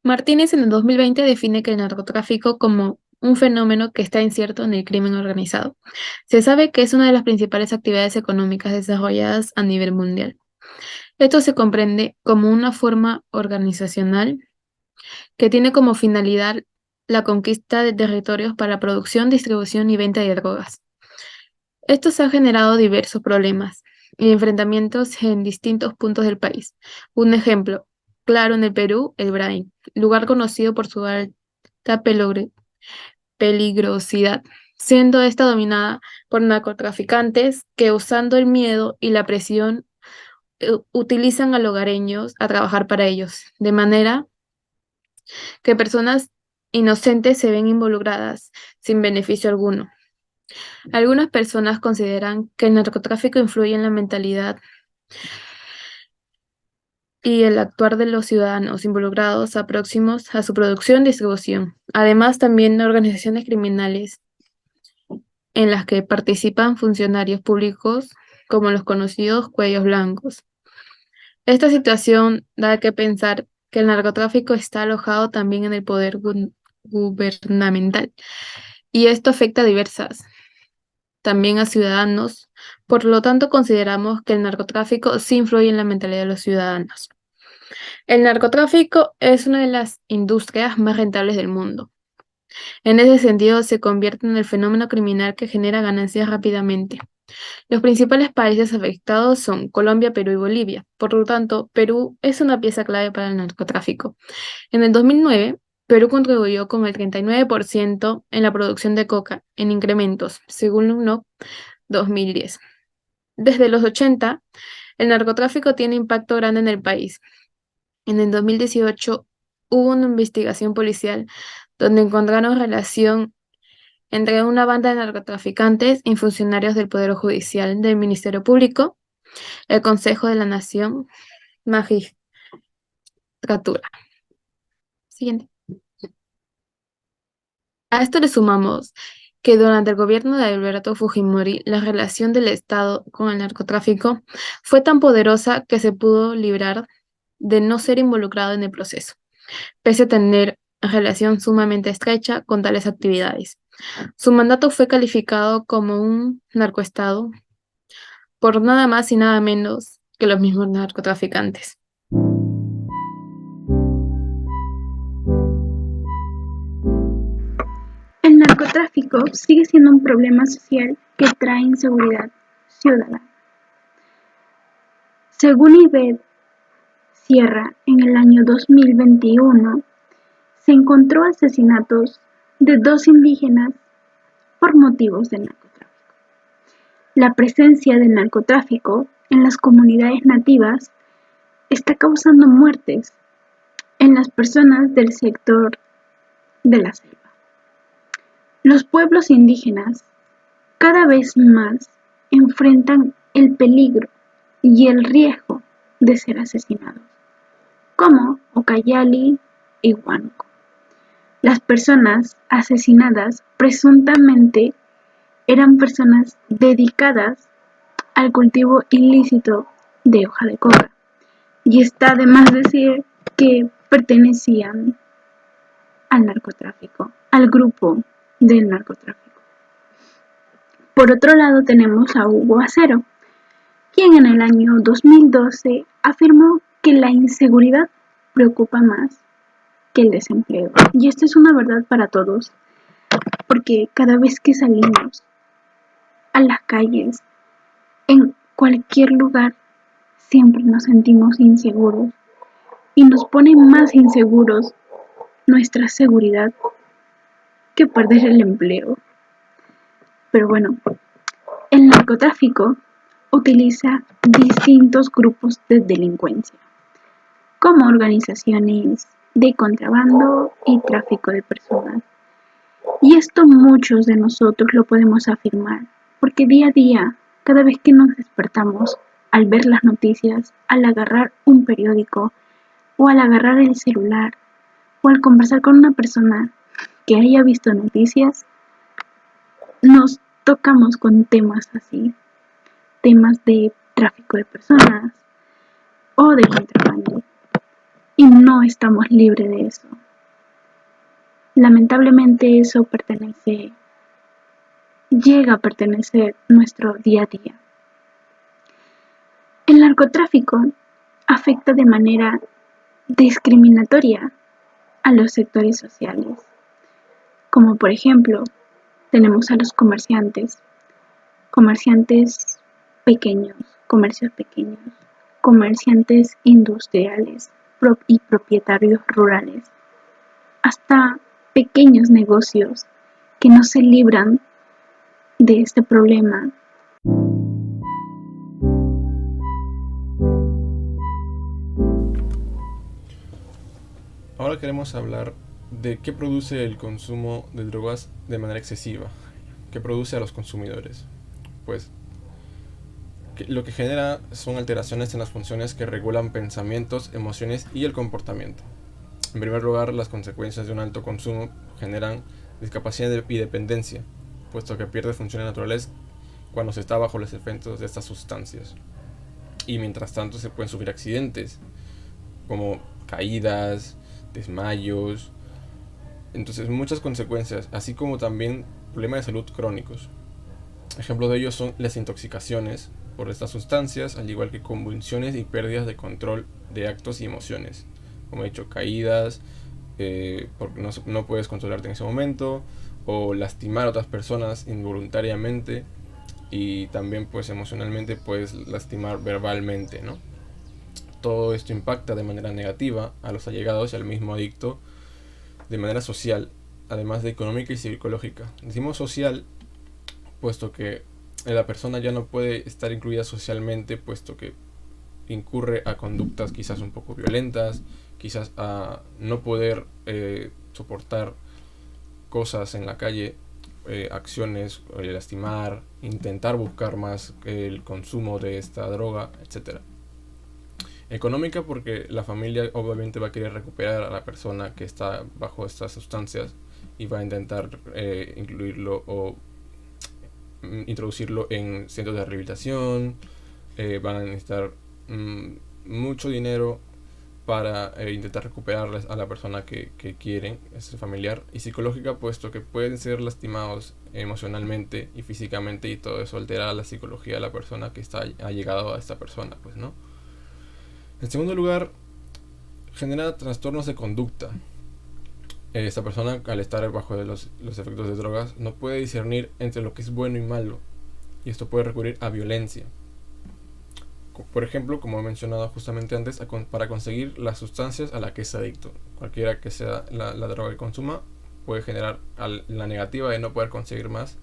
Martínez en el 2020 define que el narcotráfico como un fenómeno que está incierto en el crimen organizado. Se sabe que es una de las principales actividades económicas desarrolladas a nivel mundial. Esto se comprende como una forma organizacional que tiene como finalidad la conquista de territorios para producción, distribución y venta de drogas. Estos han generado diversos problemas y enfrentamientos en distintos puntos del país. Un ejemplo claro en el Perú, el Brain, lugar conocido por su alta peligrosidad, siendo esta dominada por narcotraficantes que usando el miedo y la presión utilizan a hogareños a trabajar para ellos, de manera que personas inocentes se ven involucradas sin beneficio alguno. Algunas personas consideran que el narcotráfico influye en la mentalidad y el actuar de los ciudadanos involucrados a próximos a su producción y distribución. Además, también organizaciones criminales en las que participan funcionarios públicos como los conocidos cuellos blancos. Esta situación da que pensar que el narcotráfico está alojado también en el poder gubernamental y esto afecta a diversas, también a ciudadanos. Por lo tanto, consideramos que el narcotráfico sí influye en la mentalidad de los ciudadanos. El narcotráfico es una de las industrias más rentables del mundo. En ese sentido, se convierte en el fenómeno criminal que genera ganancias rápidamente. Los principales países afectados son Colombia, Perú y Bolivia. Por lo tanto, Perú es una pieza clave para el narcotráfico. En el 2009, Perú contribuyó con el 39% en la producción de coca, en incrementos, según UNOC 2010. Desde los 80, el narcotráfico tiene impacto grande en el país. En el 2018 hubo una investigación policial donde encontraron relación entre una banda de narcotraficantes y funcionarios del Poder Judicial, del Ministerio Público, el Consejo de la Nación, Magistratura. Siguiente. A esto le sumamos que durante el gobierno de Alberto Fujimori, la relación del Estado con el narcotráfico fue tan poderosa que se pudo librar de no ser involucrado en el proceso, pese a tener relación sumamente estrecha con tales actividades. Su mandato fue calificado como un narcoestado por nada más y nada menos que los mismos narcotraficantes. El narcotráfico sigue siendo un problema social que trae inseguridad ciudadana. Según Ivette Sierra, en el año 2021 se encontró asesinatos de 2 indígenas por motivos de narcotráfico. La presencia del narcotráfico en las comunidades nativas está causando muertes en las personas del sector de la selva. Los pueblos indígenas cada vez más enfrentan el peligro y el riesgo de ser asesinados, como Ucayali y Huánuco. Las personas asesinadas presuntamente eran personas dedicadas al cultivo ilícito de hoja de coca, y está de más decir que pertenecían al narcotráfico, al grupo del narcotráfico. Por otro lado tenemos a Hugo Acero, quien en el año 2012 afirmó que la inseguridad preocupa más que el desempleo. Y esto es una verdad para todos, porque cada vez que salimos a las calles, en cualquier lugar, siempre nos sentimos inseguros y nos pone más inseguros nuestra seguridad que perder el empleo. Pero bueno, el narcotráfico utiliza distintos grupos de delincuencia, como organizaciones de contrabando y tráfico de personas. Y esto muchos de nosotros lo podemos afirmar, porque día a día, cada vez que nos despertamos, al ver las noticias, al agarrar un periódico, o al agarrar el celular, o al conversar con una persona que haya visto noticias, nos tocamos con temas así, temas de tráfico de personas o de contrabando. y no estamos libres de eso. Lamentablemente eso llega a pertenecer nuestro día a día. El narcotráfico afecta de manera discriminatoria a los sectores sociales, como por ejemplo tenemos a los comerciantes pequeños, comercios pequeños, comerciantes industriales y propietarios rurales, hasta pequeños negocios que no se libran de este problema. Ahora queremos hablar de qué produce el consumo de drogas de manera excesiva, qué produce a los consumidores. Pues lo que genera son alteraciones en las funciones que regulan pensamientos, emociones y el comportamiento. En primer lugar, las consecuencias de un alto consumo generan discapacidad y dependencia, puesto que pierde funciones naturales cuando se está bajo los efectos de estas sustancias. Y mientras tanto se pueden sufrir accidentes, como caídas, desmayos, entonces muchas consecuencias, así como también problemas de salud crónicos. Ejemplos de ellos son las intoxicaciones por estas sustancias, al igual que convulsiones y pérdidas de control de actos y emociones. Como he dicho, caídas, porque no puedes controlarte en ese momento, o lastimar a otras personas involuntariamente, y también pues emocionalmente puedes lastimar verbalmente, ¿no? Todo esto impacta de manera negativa a los allegados y al mismo adicto de manera social, además de económica y psicológica. Decimos social puesto que la persona ya no puede estar incluida socialmente, puesto que incurre a conductas quizás un poco violentas, quizás a no poder soportar cosas en la calle, acciones, lastimar, intentar buscar más el consumo de esta droga, etcétera. Económica porque la familia obviamente va a querer recuperar a la persona que está bajo estas sustancias y va a intentar incluirlo o introducirlo en centros de rehabilitación, van a necesitar mucho dinero para intentar recuperar a la persona que quieren, ese familiar, y psicológica, puesto que pueden ser lastimados emocionalmente y físicamente, y todo eso altera la psicología de la persona que está allegado a esta persona, pues, ¿no? En segundo lugar, genera trastornos de conducta. Esta persona, al estar bajo de los efectos de drogas, no puede discernir entre lo que es bueno y malo, y esto puede recurrir a violencia. Por ejemplo, como he mencionado justamente antes, para conseguir las sustancias a las que es adicto. Cualquiera que sea la droga que consuma, puede generar la negativa de no poder conseguir más.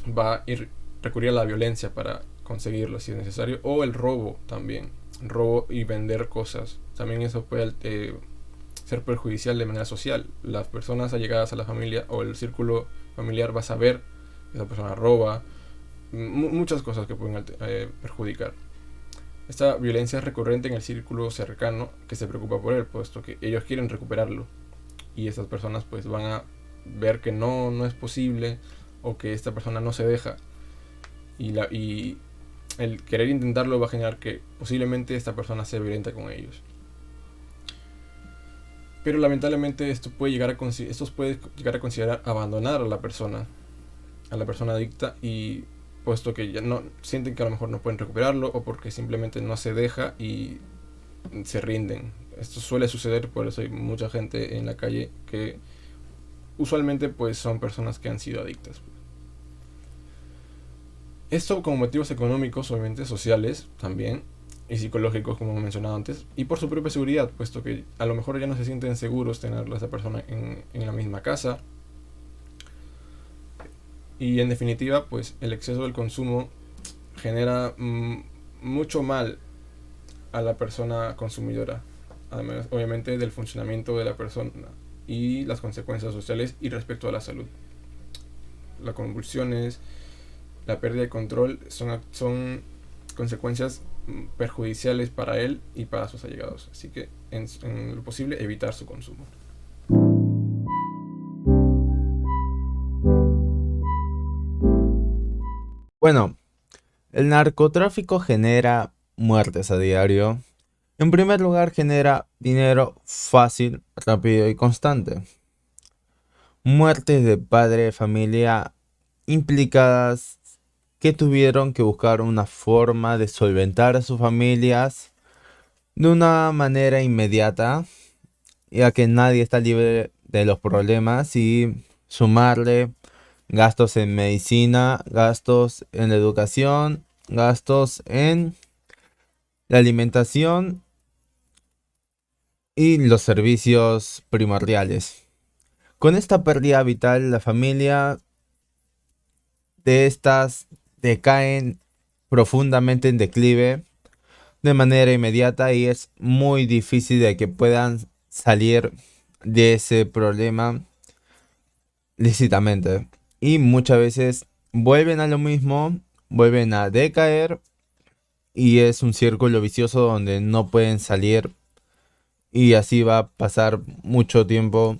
Va a recurrir a la violencia para conseguirlo si es necesario, o el robo también. Robo y vender cosas. También eso puede ser perjudicial de manera social. Las personas allegadas a la familia o el círculo familiar va a saber que esa persona roba, muchas cosas que pueden perjudicar. Esta violencia es recurrente en el círculo cercano que se preocupa por él, puesto que ellos quieren recuperarlo, y estas personas pues van a ver que no es posible, o que esta persona no se deja, y el querer intentarlo va a generar que posiblemente esta persona sea violenta con ellos. Pero lamentablemente esto puede llegar a considerar abandonar a la persona adicta, y puesto que ya no sienten que a lo mejor no pueden recuperarlo, o porque simplemente no se deja y se rinden. Esto suele suceder, por eso hay mucha gente en la calle que usualmente pues son personas que han sido adictas. Esto con motivos económicos, obviamente sociales también, y psicológicos, como he mencionado antes, y por su propia seguridad, puesto que a lo mejor ya no se sienten seguros tener a esa persona en la misma casa. Y en definitiva, pues el exceso del consumo genera mucho mal a la persona consumidora, además obviamente del funcionamiento de la persona y las consecuencias sociales y respecto a la salud. Las convulsiones, la pérdida de control son consecuencias perjudiciales para él y para sus allegados, así que en lo posible evitar su consumo. Bueno, el narcotráfico genera muertes a diario, En primer lugar, genera dinero fácil, rápido y constante. Muertes de padre de familia implicadas que tuvieron que buscar una forma de solventar a sus familias de una manera inmediata, ya que nadie está libre de los problemas y sumarle gastos en medicina, gastos en la educación, gastos en la alimentación y los servicios primordiales. Con esta pérdida vital, la familia de estas decaen profundamente en declive de manera inmediata y es muy difícil de que puedan salir de ese problema lícitamente. Y muchas veces vuelven a lo mismo, vuelven a decaer y es un círculo vicioso donde no pueden salir y así va a pasar mucho tiempo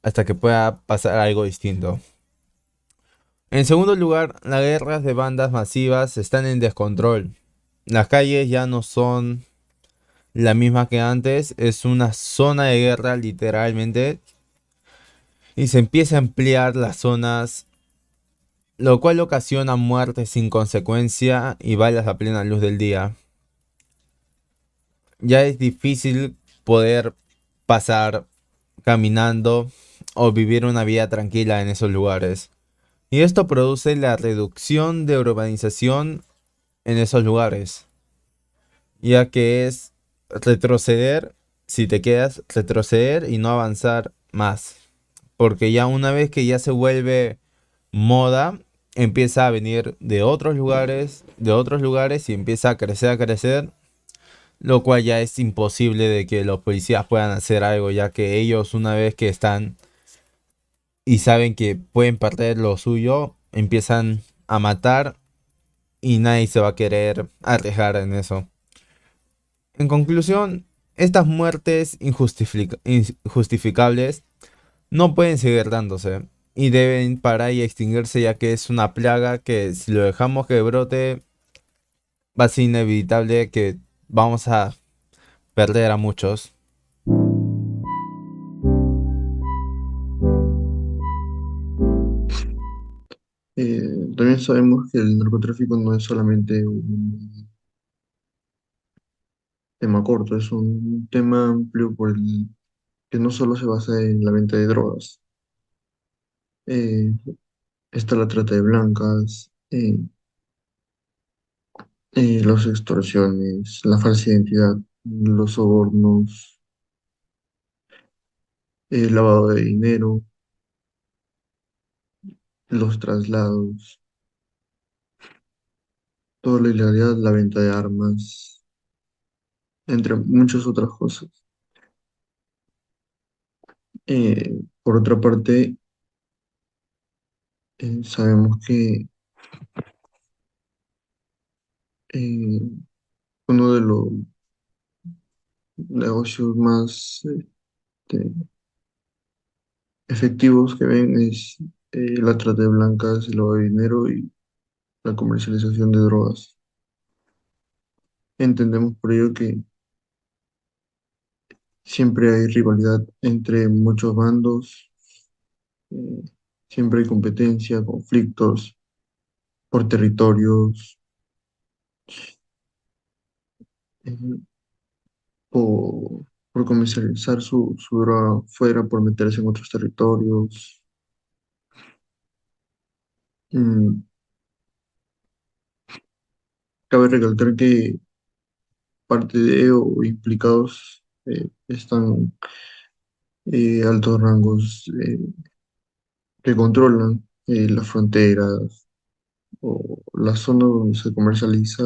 hasta que pueda pasar algo distinto. En segundo lugar, las guerras de bandas masivas están en descontrol. Las calles ya no son la misma que antes, es una zona de guerra literalmente y se empieza a ampliar las zonas, lo cual ocasiona muertes sin consecuencia y balas a plena luz del día. Ya es difícil poder pasar caminando o vivir una vida tranquila en esos lugares. Y esto produce la reducción de urbanización en esos lugares, ya que es retroceder, si te quedas, retroceder y no avanzar más. Porque ya una vez que ya se vuelve moda, empieza a venir de otros lugares y empieza a crecer, lo cual ya es imposible de que los policías puedan hacer algo, ya que ellos una vez que están y saben que pueden perder lo suyo, empiezan a matar y nadie se va a querer arriesgar en eso. En conclusión, estas muertes injustificables no pueden seguir dándose y deben parar y extinguirse, ya que es una plaga que si lo dejamos que brote va a ser inevitable que vamos a perder a muchos. También sabemos que el narcotráfico no es solamente un tema corto, es un tema amplio por el que no solo se basa en la venta de drogas. Eh, Está la trata de blancas, las extorsiones, la falsa identidad, los sobornos, el lavado de dinero, los traslados, toda la ilegalidad, la venta de armas, entre muchas otras cosas. Por otra parte, sabemos que eh, uno de los negocios más efectivos que ven es la trata de blancas, el lavado de dinero y la comercialización de drogas. Entendemos por ello que siempre hay rivalidad entre muchos bandos, eh, siempre hay competencia, conflictos por territorios, eh, por, por comercializar su droga fuera, por meterse en otros territorios. Mm, Cabe recalcar que parte de o implicados están altos rangos que controlan las fronteras o la zona donde se comercializa